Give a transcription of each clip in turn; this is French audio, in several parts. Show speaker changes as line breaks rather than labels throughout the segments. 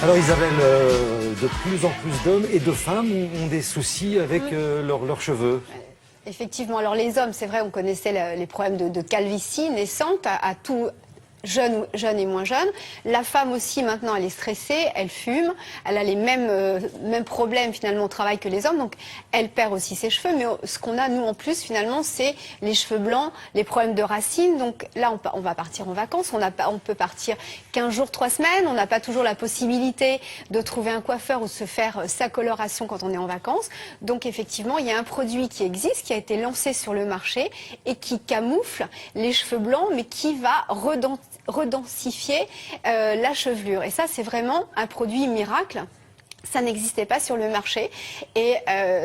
Alors Isabelle, de plus en plus d'hommes et de femmes ont des soucis avec leurs cheveux.
Effectivement, alors les hommes, c'est vrai, on connaissait les problèmes de calvitie naissante à tout jeune et moins jeune. La femme aussi, maintenant, elle est stressée, elle fume, elle a les mêmes problèmes finalement au travail que les hommes, donc elle perd aussi ses cheveux. Mais ce qu'on a, nous, en plus, finalement, c'est les cheveux blancs, les problèmes de racines. Donc là, on va partir en vacances, on peut partir 15 jours, 3 semaines, on n'a pas toujours la possibilité de trouver un coiffeur ou de se faire sa coloration quand on est en vacances. Donc effectivement, il y a un produit qui existe, qui a été lancé sur le marché et qui camoufle les cheveux blancs, mais qui va redensifier la chevelure. Et ça, c'est vraiment un produit miracle. Ça n'existait pas sur le marché et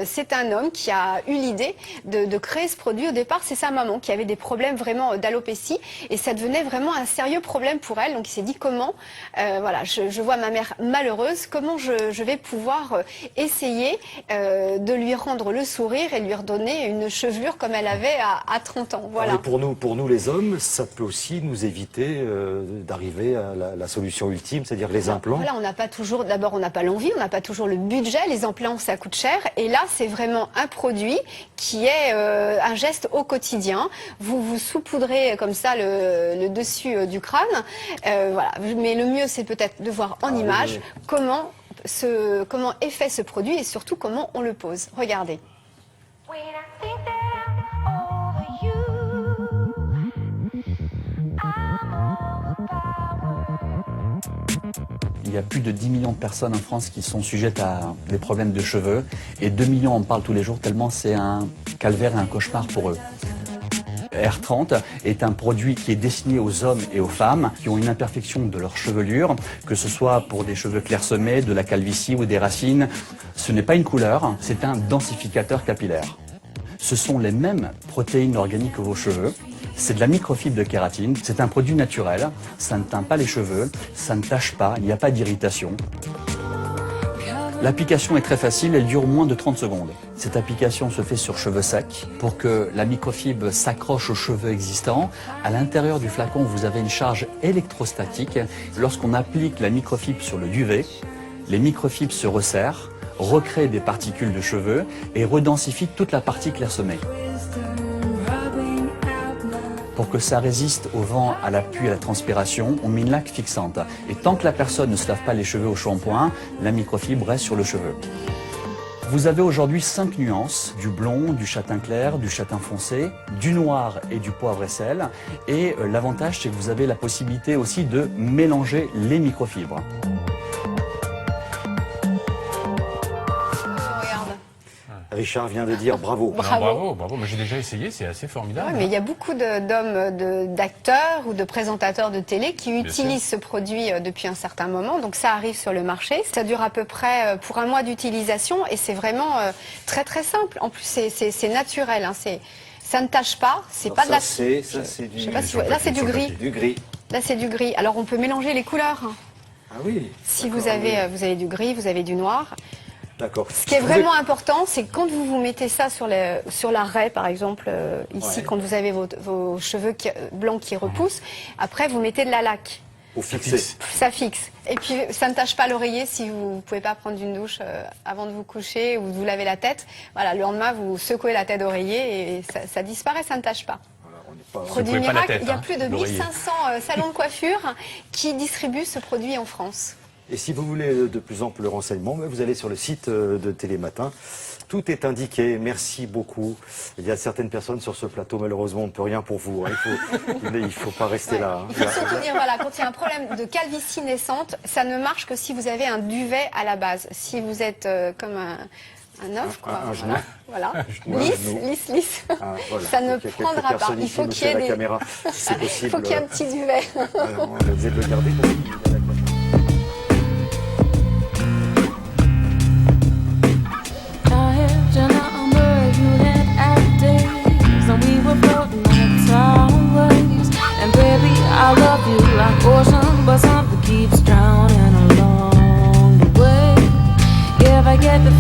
c'est un homme qui a eu l'idée de créer ce produit. Au départ, c'est sa maman qui avait des problèmes vraiment d'alopécie et ça devenait vraiment un sérieux problème pour elle. Donc il s'est dit comment, voilà, je vois ma mère malheureuse, comment je vais pouvoir essayer de lui rendre le sourire et lui redonner une chevelure comme elle avait à 30 ans. Voilà.
Et pour nous les hommes, ça peut aussi nous éviter d'arriver à la solution ultime, c'est-à-dire les implants.
Voilà, on n'a pas toujours, d'abord on n'a pas l'envie, on n'a pas toujours le budget, les implants ça coûte cher et là c'est vraiment un produit qui est un geste au quotidien. Vous saupoudrez comme ça le dessus du crâne, voilà. Mais le mieux c'est peut-être de voir en image comment est fait ce produit et surtout comment on le pose. Regardez.
Il y a plus de 10 millions de personnes en France qui sont sujettes à des problèmes de cheveux et 2 millions en parlent tous les jours tellement c'est un calvaire et un cauchemar pour eux. R30 est un produit qui est destiné aux hommes et aux femmes qui ont une imperfection de leur chevelure, que ce soit pour des cheveux clairsemés, de la calvitie ou des racines. Ce n'est pas une couleur, c'est un densificateur capillaire. Ce sont les mêmes protéines organiques que vos cheveux. C'est de la microfibre de kératine, c'est un produit naturel, ça ne teint pas les cheveux, ça ne tache pas, il n'y a pas d'irritation. L'application est très facile, elle dure moins de 30 secondes. Cette application se fait sur cheveux secs pour que la microfibre s'accroche aux cheveux existants. À l'intérieur du flacon, vous avez une charge électrostatique. Lorsqu'on applique la microfibre sur le duvet, les microfibres se resserrent, recréent des particules de cheveux et redensifient toute la partie clairsemée. Pour que ça résiste au vent, à la pluie, à la transpiration, on met une laque fixante. Et tant que la personne ne se lave pas les cheveux au shampoing, la microfibre reste sur le cheveu. Vous avez aujourd'hui 5 nuances, du blond, du châtain clair, du châtain foncé, du noir et du poivre et sel. Et l'avantage, c'est que vous avez la possibilité aussi de mélanger les microfibres.
Richard vient de dire bravo.
Bravo.
Bravo. Moi j'ai déjà essayé, c'est assez formidable.
Ouais, mais il y a beaucoup d'hommes, d'acteurs ou de présentateurs de télé qui utilisent ce produit depuis un certain moment. Donc ça arrive sur le marché. Ça dure à peu près pour un mois d'utilisation et c'est vraiment très très simple. En plus c'est naturel. Hein, ça ne tache pas. C'est pas de la.
Ça c'est du.
Je sais pas si là c'est du gris.
Du gris.
Là c'est du gris. Alors on peut mélanger les couleurs.
Ah oui.
Si vous avez du gris, vous avez du noir.
D'accord.
Ce qui est vraiment important, c'est que quand vous mettez ça sur la raie, par exemple, ici, quand vous avez vos cheveux blancs qui repoussent, après vous mettez de la laque.
Au fixé.
Ça fixe. Et puis ça ne tache pas l'oreiller si vous ne pouvez pas prendre une douche avant de vous coucher ou de vous laver la tête. Voilà, le lendemain, vous secouez la tête d'oreiller et ça disparaît, ça ne tache pas. Produit miracle, il y a plus de 1500 salons de coiffure qui distribuent ce produit en France.
Et si vous voulez de plus amples renseignements, vous allez sur le site de Télématin. Tout est indiqué. Merci beaucoup. Il y a certaines personnes sur ce plateau, malheureusement, on ne peut rien pour vous. Il faut pas rester là.
Il faut surtout dire, voilà, quand il y a un problème de calvitie naissante, ça ne marche que si vous avez un duvet à la base. Si vous êtes comme un œuf, quoi. Voilà. Lisse.
Ah, voilà.
Ça ne prendra pas. Il faut qu'il y ait des...
caméra, si c'est possible.
Il faut qu'il y ait un petit duvet.
On va essayer de le garder pour
I love you like ocean, but something keeps drowning along the way. If I get the